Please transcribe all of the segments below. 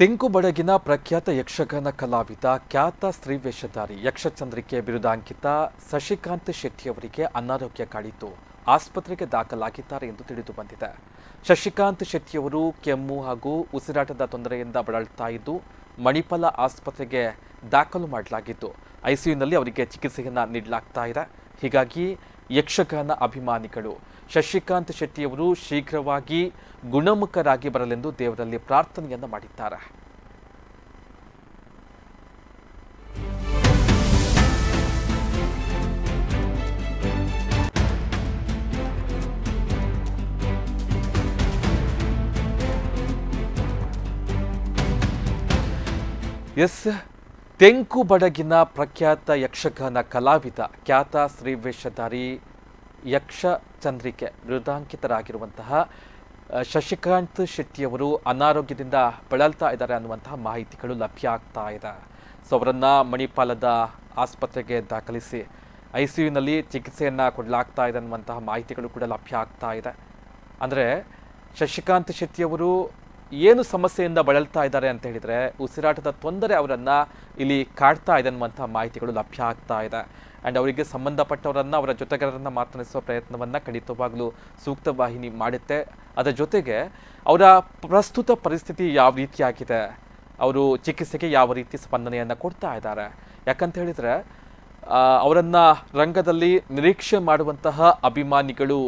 ತೆಂಕು ಬಡಗಿನ ಪ್ರಖ್ಯಾತ ಯಕ್ಷಗಾನ ಕಲಾವಿದ ಖ್ಯಾತ ಸ್ತ್ರೀ ವೇಷಧಾರಿ ಯಕ್ಷಚಂದ್ರಿಕೆ ಬಿರುದಾಂಕಿತ ಶಶಿಕಾಂತ್ ಶೆಟ್ಟಿಯವರಿಗೆ ಅನಾರೋಗ್ಯ ಕಾಡಿದ್ದು ಆಸ್ಪತ್ರೆಗೆ ದಾಖಲಾಗಿದ್ದಾರೆ ಎಂದು ತಿಳಿದು ಬಂದಿದೆ. ಶಶಿಕಾಂತ್ ಶೆಟ್ಟಿಯವರು ಕೆಮ್ಮು ಹಾಗೂ ಉಸಿರಾಟದ ತೊಂದರೆಯಿಂದ ಬಳಲ್ತಾ ಇದ್ದು ಮಣಿಪಾಲ ಆಸ್ಪತ್ರೆಗೆ ದಾಖಲು ಮಾಡಲಾಗಿದ್ದು ಐಸಿಯುನಲ್ಲಿ ಅವರಿಗೆ ಚಿಕಿತ್ಸೆಯನ್ನು ನೀಡಲಾಗ್ತಾ ಇದೆ. ಹೀಗಾಗಿ ಯಕ್ಷಗಾನ ಅಭಿಮಾನಿಗಳು ಶಶಿಕಾಂತ್ ಶೆಟ್ಟಿಯವರು ಶೀಘ್ರವಾಗಿ ಗುಣಮುಖರಾಗಿ ಬರಲೆಂದು ದೇವರಲ್ಲಿ ಪ್ರಾರ್ಥನೆಯನ್ನ ಮಾಡಿದ್ದಾರೆ. ತೆಂಕು ಬಡಗಿನ ಪ್ರಖ್ಯಾತ ಯಕ್ಷಗಾನ ಕಲಾವಿದ ಖ್ಯಾತ ಸ್ತ್ರೀ ವೇಷಧಾರಿ ಯಕ್ಷಚಂದ್ರಿಕೆ ಬಿರುದಾಂಕಿತರಾಗಿರುವಂತಹ ಶಶಿಕಾಂತ್ ಶೆಟ್ಟಿಯವರು ಅನಾರೋಗ್ಯದಿಂದ ಬಳಲ್ತಾ ಇದ್ದಾರೆ ಅನ್ನುವಂತಹ ಮಾಹಿತಿಗಳು ಲಭ್ಯ ಆಗ್ತಾ ಇದೆ. ಸೊ ಅವರನ್ನ ಮಣಿಪಾಲದ ಆಸ್ಪತ್ರೆಗೆ ದಾಖಲಿಸಿ ಐಸಿಯುನಲ್ಲಿ ಚಿಕಿತ್ಸೆಯನ್ನು ಕೊಡಲಾಗ್ತಾ ಇದೆ ಅನ್ನುವಂತಹ ಮಾಹಿತಿಗಳು ಕೂಡ ಲಭ್ಯ ಆಗ್ತಾ ಇದೆ. ಅಂದರೆ ಶಶಿಕಾಂತ್ ಶೆಟ್ಟಿಯವರು ಏನು ಸಮಸ್ಯೆಯಿಂದ ಬಳಲ್ತಾ ಇದ್ದಾರೆ ಅಂತ ಹೇಳಿದರೆ ಉಸಿರಾಟದ ತೊಂದರೆ ಅವರನ್ನು ಇಲ್ಲಿ ಕಾಡ್ತಾ ಇದೆ ಅನ್ನುವಂಥ ಮಾಹಿತಿಗಳು ಲಭ್ಯ ಆಗ್ತಾ ಇದೆ. ಆ್ಯಂಡ್ ಅವರಿಗೆ ಸಂಬಂಧಪಟ್ಟವರನ್ನು ಅವರ ಜೊತೆಗಾರರನ್ನು ಮಾತನಾಡಿಸುವ ಪ್ರಯತ್ನವನ್ನು ಖಂಡಿತವಾಗಲೂ ಸೂಕ್ತ ವಾಹಿನಿ ಮಾಡುತ್ತೆ. ಅದರ ಜೊತೆಗೆ ಅವರ ಪ್ರಸ್ತುತ ಪರಿಸ್ಥಿತಿ ಯಾವ ರೀತಿಯಾಗಿದೆ, ಅವರು ಚಿಕಿತ್ಸೆಗೆ ಯಾವ ರೀತಿ ಸ್ಪಂದನೆಯನ್ನು ಕೊಡ್ತಾ ಇದ್ದಾರೆ, ಯಾಕಂತ ಹೇಳಿದರೆ ಅವರನ್ನು ರಂಗದಲ್ಲಿ ನಿರೀಕ್ಷೆ ಮಾಡುವಂತಹ ಅಭಿಮಾನಿಗಳು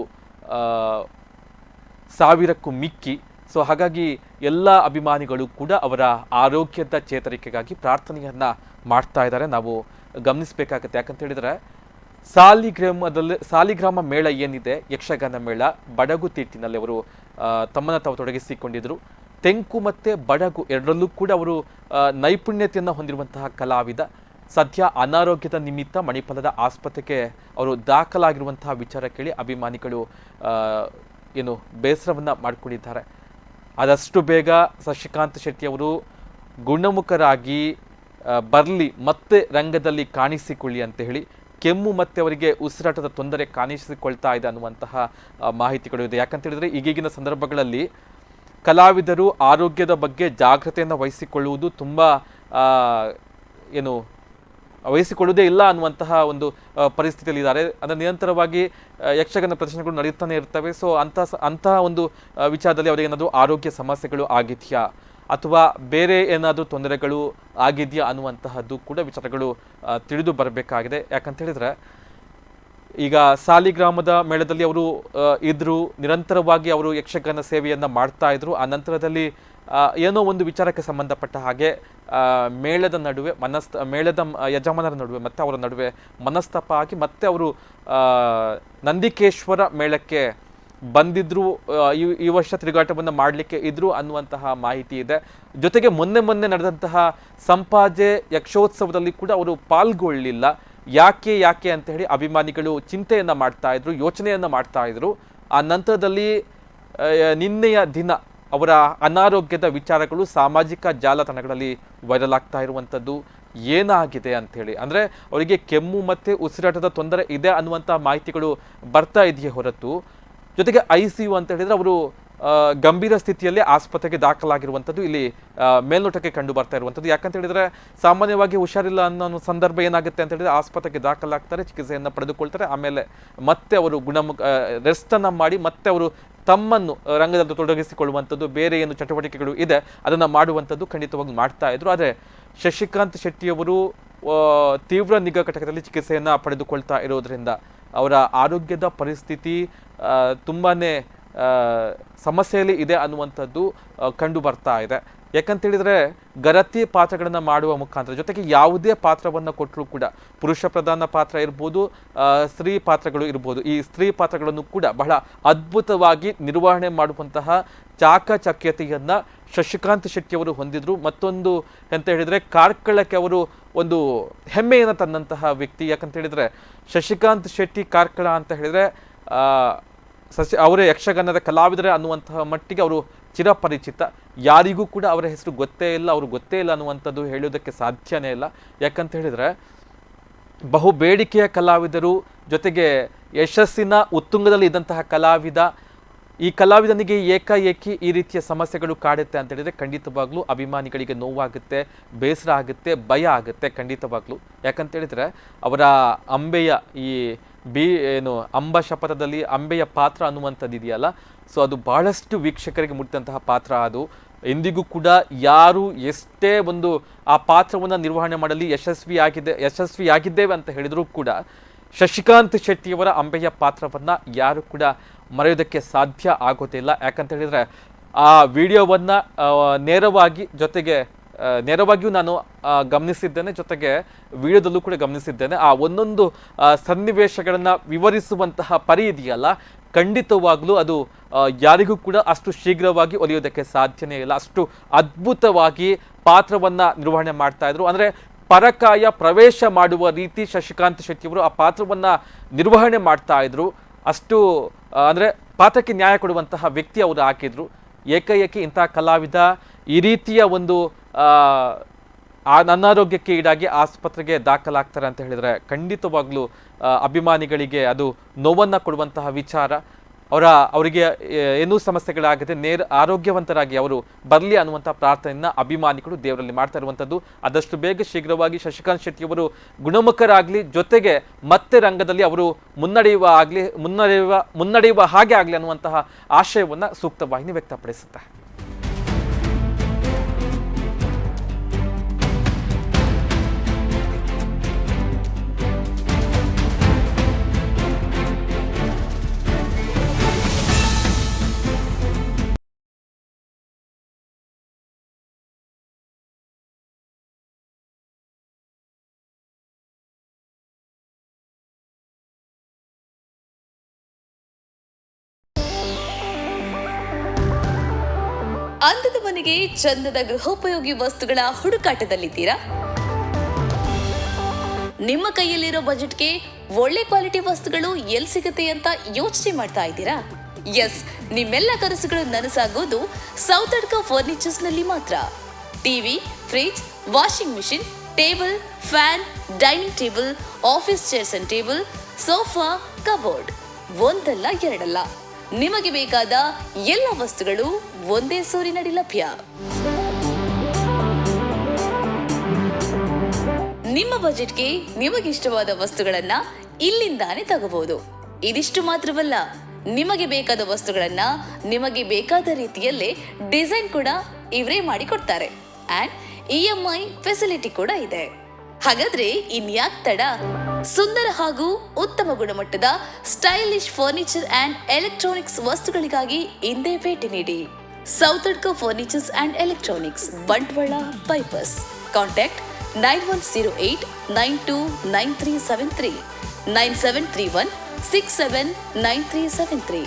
ಸಾವಿರಕ್ಕೂ ಮಿಕ್ಕಿ. ಸೊ ಹಾಗಾಗಿ ಎಲ್ಲ ಅಭಿಮಾನಿಗಳು ಕೂಡ ಅವರ ಆರೋಗ್ಯದ ಚೇತರಿಕೆಗಾಗಿ ಪ್ರಾರ್ಥನೆಯನ್ನು ಮಾಡ್ತಾ ಇದ್ದಾರೆ. ನಾವು ಗಮನಿಸಬೇಕಾಗತ್ತೆ. ಯಾಕಂತ ಹೇಳಿದರೆ ಸಾಲಿಗ್ರಾಮ ಮೇಳ ಏನಿದೆ, ಯಕ್ಷಗಾನ ಮೇಳ, ಬಡಗು ತೀಟಿನಲ್ಲಿ ಅವರು ತಮ್ಮನ್ನು ತಾವು ತೊಡಗಿಸಿಕೊಂಡಿದ್ದರು. ತೆಂಕು ಮತ್ತು ಬಡಗು ಎರಡರಲ್ಲೂ ಕೂಡ ಅವರು ನೈಪುಣ್ಯತೆಯನ್ನು ಹೊಂದಿರುವಂತಹ ಕಲಾವಿದ. ಸದ್ಯ ಅನಾರೋಗ್ಯದ ನಿಮಿತ್ತ ಮಣಿಪಾಲದ ಆಸ್ಪತ್ರೆಗೆ ಅವರು ದಾಖಲಾಗಿರುವಂತಹ ವಿಚಾರ ಕೇಳಿ ಅಭಿಮಾನಿಗಳು ಬೇಸರವನ್ನು ಮಾಡಿಕೊಂಡಿದ್ದಾರೆ. ಆದಷ್ಟು ಬೇಗ ಶಶಿಕಾಂತ್ ಶೆಟ್ಟಿಯವರು ಗುಣಮುಖರಾಗಿ ಬರಲಿ, ಮತ್ತೆ ರಂಗದಲ್ಲಿ ಕಾಣಿಸಿಕೊಳ್ಳಿ ಅಂತ ಹೇಳಿ, ಕೆಮ್ಮು ಮತ್ತು ಅವರಿಗೆ ಉಸಿರಾಟದ ತೊಂದರೆ ಕಾಣಿಸಿಕೊಳ್ತಾ ಇದೆ ಅನ್ನುವಂತಹ ಮಾಹಿತಿಗಳು ಇದೆ. ಯಾಕಂತ ಹೇಳಿದರೆ ಈಗೀಗಿನ ಸಂದರ್ಭಗಳಲ್ಲಿ ಕಲಾವಿದರು ಆರೋಗ್ಯದ ಬಗ್ಗೆ ಜಾಗ್ರತೆಯನ್ನು ವಹಿಸಿಕೊಳ್ಳುವುದು ತುಂಬ ವಹಿಸಿಕೊಳ್ಳುವುದೇ ಇಲ್ಲ ಅನ್ನುವಂತಹ ಒಂದು ಪರಿಸ್ಥಿತಿಯಲ್ಲಿ ಇದ್ದಾರೆ. ಅಂದರೆ ನಿರಂತರವಾಗಿ ಯಕ್ಷಗಾನ ಪ್ರದರ್ಶನಗಳು ನಡೆಯುತ್ತಾನೆ ಇರ್ತವೆ. ಸೊ ಅಂತಹ ಒಂದು ವಿಚಾರದಲ್ಲಿ ಅವರಿಗೆ ಏನಾದರೂ ಆರೋಗ್ಯ ಸಮಸ್ಯೆಗಳು ಆಗಿದೆಯಾ ಅಥವಾ ಬೇರೆ ಏನಾದರೂ ತೊಂದರೆಗಳು ಆಗಿದೆಯಾ ಅನ್ನುವಂತಹದ್ದು ಕೂಡ ವಿಚಾರಗಳು ತಿಳಿದು ಬರಬೇಕಾಗಿದೆ. ಯಾಕಂತ ಹೇಳಿದರೆ ಈಗ ಸಾಲಿಗ್ರಾಮದ ಮೇಳದಲ್ಲಿ ಅವರು ಇದ್ದರು, ನಿರಂತರವಾಗಿ ಅವರು ಯಕ್ಷಗಾನ ಸೇವೆಯನ್ನು ಮಾಡ್ತಾ ಇದ್ರು. ಆ ನಂತರದಲ್ಲಿ ಏನೋ ಒಂದು ವಿಚಾರಕ್ಕೆ ಸಂಬಂಧಪಟ್ಟ ಹಾಗೆ ಮೇಳದ ನಡುವೆ ಮೇಳದ ಯಜಮಾನರ ನಡುವೆ ಮತ್ತು ಅವರ ನಡುವೆ ಮನಸ್ತಾಪ ಆಗಿ ಮತ್ತೆ ಅವರು ನಂದಿಕೇಶ್ವರ ಮೇಳಕ್ಕೆ ಬಂದಿದ್ರು, ಈ ವರ್ಷ ತಿರುಗಾಟವನ್ನು ಮಾಡಲಿಕ್ಕೆ ಇದ್ರು ಅನ್ನುವಂತಹ ಮಾಹಿತಿ ಇದೆ. ಜೊತೆಗೆ ಮೊನ್ನೆ ನಡೆದಂತಹ ಸಂಪಾಜೆ ಯಕ್ಷೋತ್ಸವದಲ್ಲಿ ಕೂಡ ಅವರು ಪಾಲ್ಗೊಳ್ಳಲಿಲ್ಲ. ಯಾಕೆ ಅಂತ ಹೇಳಿ ಅಭಿಮಾನಿಗಳು ಚಿಂತೆಯನ್ನು ಮಾಡ್ತಾ ಇದ್ರು, ಯೋಚನೆಯನ್ನು ಮಾಡ್ತಾ ಇದ್ರು. ಆ ನಂತರದಲ್ಲಿ ನಿನ್ನೆಯ ದಿನ ಅವರ ಅನಾರೋಗ್ಯದ ವಿಚಾರಗಳು ಸಾಮಾಜಿಕ ಜಾಲತಾಣಗಳಲ್ಲಿ ವೈರಲ್ ಆಗ್ತಾ ಇರುವಂಥದ್ದು ಏನಾಗಿದೆ ಅಂಥೇಳಿ. ಅಂದರೆ ಅವರಿಗೆ ಕೆಮ್ಮು ಮತ್ತು ಉಸಿರಾಟದ ತೊಂದರೆ ಇದೆ ಅನ್ನುವಂಥ ಮಾಹಿತಿಗಳು ಬರ್ತಾ ಇದೆಯೇ ಹೊರತು, ಜೊತೆಗೆ ICU ಅಂತ ಹೇಳಿದರೆ ಅವರು ಗಂಭೀರ ಸ್ಥಿತಿಯಲ್ಲಿ ಆಸ್ಪತ್ರೆಗೆ ದಾಖಲಾಗಿರುವಂಥದ್ದು ಇಲ್ಲಿ ಮೇಲ್ನೋಟಕ್ಕೆ ಕಂಡು ಬರ್ತಾ ಇರುವಂಥದ್ದು. ಯಾಕಂತ ಹೇಳಿದರೆ ಸಾಮಾನ್ಯವಾಗಿ ಹುಷಾರಿಲ್ಲ ಅನ್ನೋ ಸಂದರ್ಭ ಏನಾಗುತ್ತೆ ಅಂತ ಹೇಳಿದರೆ ಆಸ್ಪತ್ರೆಗೆ ದಾಖಲಾಗ್ತಾರೆ, ಚಿಕಿತ್ಸೆಯನ್ನು ಪಡೆದುಕೊಳ್ತಾರೆ, ಆಮೇಲೆ ಮತ್ತೆ ಅವರು ರೆಸ್ಟನ್ನು ಮಾಡಿ ಮತ್ತೆ ಅವರು ತಮ್ಮನ್ನು ರಂಗದಲ್ಲಿ ತೊಡಗಿಸಿಕೊಳ್ಳುವಂಥದ್ದು, ಬೇರೆ ಏನು ಚಟುವಟಿಕೆಗಳು ಇದೆ ಅದನ್ನು ಮಾಡುವಂಥದ್ದು ಖಂಡಿತವಾಗಿ ಮಾಡ್ತಾ ಇದ್ರು. ಆದರೆ ಶಶಿಕಾಂತ್ ಶೆಟ್ಟಿಯವರು ತೀವ್ರ ನಿಗಾ ಘಟಕದಲ್ಲಿ ಚಿಕಿತ್ಸೆಯನ್ನು ಪಡೆದುಕೊಳ್ತಾ ಇರೋದ್ರಿಂದ ಅವರ ಆರೋಗ್ಯದ ಪರಿಸ್ಥಿತಿ ತುಂಬಾ ಸಮಸ್ಯೆಯಲ್ಲಿ ಇದೆ ಅನ್ನುವಂಥದ್ದು ಕಂಡು ಬರ್ತಾ ಇದೆ. ಯಾಕಂತ ಹೇಳಿದರೆ ಗರತಿ ಪಾತ್ರಗಳನ್ನು ಮಾಡುವ ಮುಖಾಂತರ, ಜೊತೆಗೆ ಯಾವುದೇ ಪಾತ್ರವನ್ನು ಕೊಟ್ಟರೂ ಕೂಡ ಪುರುಷ ಪ್ರಧಾನ ಪಾತ್ರ ಇರ್ಬೋದು, ಸ್ತ್ರೀ ಪಾತ್ರಗಳು ಇರ್ಬೋದು, ಈ ಸ್ತ್ರೀ ಪಾತ್ರಗಳನ್ನು ಕೂಡ ಬಹಳ ಅದ್ಭುತವಾಗಿ ನಿರ್ವಹಣೆ ಮಾಡುವಂತಹ ಚಾಕಚಕ್ಯತೆಯನ್ನು ಶಶಿಕಾಂತ್ ಶೆಟ್ಟಿಯವರು ಹೊಂದಿದ್ರು. ಮತ್ತೊಂದು ಅಂತ ಹೇಳಿದರೆ ಕಾರ್ಕಳಕ್ಕೆ ಅವರು ಒಂದು ಹೆಮ್ಮೆಯನ್ನು ತಂದಂತಹ ವ್ಯಕ್ತಿ. ಯಾಕಂತ ಹೇಳಿದರೆ ಶಶಿಕಾಂತ್ ಶೆಟ್ಟಿ ಕಾರ್ಕಳ ಅಂತ ಹೇಳಿದರೆ ಅವರೇ ಯಕ್ಷಗಾನದ ಕಲಾವಿದರೆ ಅನ್ನುವಂತಹ ಮಟ್ಟಿಗೆ ಅವರು ಚಿರಪರಿಚಿತ. ಯಾರಿಗೂ ಕೂಡ ಅವರ ಹೆಸರು ಗೊತ್ತೇ ಇಲ್ಲ, ಅವರು ಗೊತ್ತೇ ಇಲ್ಲ ಅನ್ನುವಂಥದ್ದು ಹೇಳುವುದಕ್ಕೆ ಸಾಧ್ಯನೇ ಇಲ್ಲ. ಯಾಕಂತ ಹೇಳಿದರೆ ಬಹು ಬೇಡಿಕೆಯ ಕಲಾವಿದರು, ಜೊತೆಗೆ ಯಶಸ್ಸಿನ ಉತ್ತುಂಗದಲ್ಲಿ ಇದ್ದಂತಹ ಕಲಾವಿದ, ಈ ಕಲಾವಿದನಿಗೆ ಏಕಾಏಕಿ ಈ ರೀತಿಯ ಸಮಸ್ಯೆಗಳು ಕಾಡುತ್ತೆ ಅಂತ ಹೇಳಿದ್ರೆ ಖಂಡಿತವಾಗ್ಲೂ ಅಭಿಮಾನಿಗಳಿಗೆ ನೋವಾಗುತ್ತೆ, ಬೇಸರ ಆಗುತ್ತೆ, ಭಯ ಆಗುತ್ತೆ ಖಂಡಿತವಾಗ್ಲೂ. ಯಾಕಂತ ಹೇಳಿದ್ರೆ ಅವರ ಅಂಬೆಯ ಈ ಏನು ಅಂಬ ಶಪಥದಲ್ಲಿ ಅಂಬೆಯ ಪಾತ್ರ ಅನ್ನುವಂಥದ್ದು ಇದೆಯಲ್ಲ, ಸೊ ಅದು ಬಹಳಷ್ಟು ವೀಕ್ಷಕರಿಗೆ ಮುಟ್ಟಿದಂತಹ ಪಾತ್ರ. ಅದು ಎಂದಿಗೂ ಕೂಡ ಯಾರು ಎಷ್ಟೇ ಒಂದು ಆ ಪಾತ್ರವನ್ನು ನಿರ್ವಹಣೆ ಮಾಡಲಿ ಯಶಸ್ವಿಯಾಗಿದ್ದೇವೆ ಅಂತ ಹೇಳಿದರೂ ಕೂಡ ಶಶಿಕಾಂತ್ ಶೆಟ್ಟಿಯವರ ಅಂಬೆಯ ಪಾತ್ರವನ್ನು ಯಾರು ಕೂಡ ಮರೆಯೋದಕ್ಕೆ ಸಾಧ್ಯ ಆಗೋದಿಲ್ಲ. ಯಾಕಂತ ಹೇಳಿದರೆ ಆ ವಿಡಿಯೋವನ್ನು ನೇರವಾಗಿಯೂ ನಾನು ಗಮನಿಸಿದ್ದೇನೆ, ಜೊತೆಗೆ ವಿಡಿಯೋದಲ್ಲೂ ಕೂಡ ಗಮನಿಸಿದ್ದೇನೆ. ಆ ಒಂದೊಂದು ಸನ್ನಿವೇಶಗಳನ್ನು ವಿವರಿಸುವಂತಹ ಪರಿ ಇದೆಯಲ್ಲ, ಖಂಡಿತವಾಗ್ಲೂ ಅದು ಯಾರಿಗೂ ಕೂಡ ಅಷ್ಟು ಶೀಘ್ರವಾಗಿ ಒಲಿಯೋದಕ್ಕೆ ಸಾಧ್ಯನೇ ಇಲ್ಲ. ಅಷ್ಟು ಅದ್ಭುತವಾಗಿ ಪಾತ್ರವನ್ನು ನಿರ್ವಹಣೆ ಮಾಡ್ತಾ ಇದ್ರು. ಅಂದರೆ ಪರಕಾಯ ಪ್ರವೇಶ ಮಾಡುವ ರೀತಿ ಶಶಿಕಾಂತ್ ಶೆಟ್ಟಿಯವರು ಆ ಪಾತ್ರವನ್ನು ನಿರ್ವಹಣೆ ಮಾಡ್ತಾ ಇದ್ರು. ಅಷ್ಟು ಅಂದರೆ ಪಾತ್ರಕ್ಕೆ ನ್ಯಾಯ ಕೊಡುವಂತಹ ವ್ಯಕ್ತಿ ಅವರು ಹಾಕಿದ್ರು. ಏಕಾಏಕಿ ಇಂತಹ ಕಲಾವಿದ ಈ ರೀತಿಯ ಒಂದು ಅನಾರೋಗ್ಯಕ್ಕೆ ಈಡಾಗಿ ಆಸ್ಪತ್ರೆಗೆ ದಾಖಲಾಗ್ತಾರೆ ಅಂತ ಹೇಳಿದರೆ ಖಂಡಿತವಾಗ್ಲೂ ಅಭಿಮಾನಿಗಳಿಗೆ ಅದು ನೋವನ್ನು ಕೊಡುವಂತಹ ವಿಚಾರ. ಅವರಿಗೆ ಏನೂ ಸಮಸ್ಯೆಗಳಾಗದೆ ಆರೋಗ್ಯವಂತರಾಗಿ ಅವರು ಬರಲಿ ಅನ್ನುವಂಥ ಪ್ರಾರ್ಥನೆಯನ್ನು ಅಭಿಮಾನಿಗಳು ದೇವರಲ್ಲಿ ಮಾಡ್ತಾ ಇರುವಂಥದ್ದು. ಆದಷ್ಟು ಬೇಗ ಶೀಘ್ರವಾಗಿ ಶಶಿಕಾಂತ್ ಶೆಟ್ಟಿಯವರು ಗುಣಮುಖರಾಗಲಿ, ಜೊತೆಗೆ ಮತ್ತೆ ರಂಗದಲ್ಲಿ ಅವರು ಮುನ್ನಡೆಯುವ ಹಾಗೆ ಆಗಲಿ ಅನ್ನುವಂತಹ ಆಶಯವನ್ನು ಸೂಕ್ತ ವಾಹಿನಿ ವ್ಯಕ್ತಪಡಿಸುತ್ತೆ. ಅಂದದ ಮನೆಗೆ ಚಂದದ ಗೃಹೋಪಯೋಗಿ ವಸ್ತುಗಳ ಹುಡುಕಾಟದಲ್ಲಿದ್ದೀರಾ? ನಿಮ್ಮ ಕೈಯಲ್ಲಿರೋ ಬಜೆಟ್ಗೆ ಒಳ್ಳೆ ಕ್ವಾಲಿಟಿ ವಸ್ತುಗಳು ಎಲ್ಲಿ ಸಿಗುತ್ತೆ ಅಂತ ಯೋಚನೆ ಮಾಡ್ತಾ ಇದ್ದೀರಾ? ಎಸ್, ನಿಮ್ಮೆಲ್ಲ ಕನಸುಗಳು ನನಸಾಗೋದು ಸೌತಡ್ಕ ಫರ್ನಿಚರ್ಸ್ ನಲ್ಲಿ ಮಾತ್ರ. TV, fridge, washing machine, table, fan, dining table, office chairs and table, sofa, cupboard, ಒಂದಲ್ಲ ಎರಡಲ್ಲ, ನಿಮಗೆ ಬೇಕಾದ ಎಲ್ಲ ವಸ್ತುಗಳು ಒಂದೇ ಸೂರಿನಡಿ ಲಭ್ಯ. ನಿಮ್ಮ ಬಜೆಟ್ಗೆ ನಿಮಗಿಷ್ಟವಾದ ವಸ್ತುಗಳನ್ನ ಇಲ್ಲಿಂದಾನೇ ತಗೋಬಹುದು. ಇದಿಷ್ಟು ಮಾತ್ರವಲ್ಲ, ನಿಮಗೆ ಬೇಕಾದ ವಸ್ತುಗಳನ್ನ ನಿಮಗೆ ಬೇಕಾದ ರೀತಿಯಲ್ಲೇ ಡಿಸೈನ್ ಕೂಡ ಇವರೇ ಮಾಡಿ ಕೊಡ್ತಾರೆ. ಅಂಡ್ EMI ಫೆಸಿಲಿಟಿ ಕೂಡ ಇದೆ. ಹಾಗಾದ್ರೆ ಇನ್ಯಾಕ್ ತಡ? ಸುಂದರ ಹಾಗೂ ಉತ್ತಮ ಗುಣಮಟ್ಟದ ಸ್ಟೈಲಿಶ್ ಫರ್ನಿಚರ್ ಅಂಡ್ ಎಲೆಕ್ಟ್ರಾನಿಕ್ಸ್ ವಸ್ತುಗಳಿಗಾಗಿ ಹಿಂದೆ ಭೇಟಿ ನೀಡಿ. Sowthadka furnitures and electronics, Bantwal bypass. Contact 9108929373 9731679373.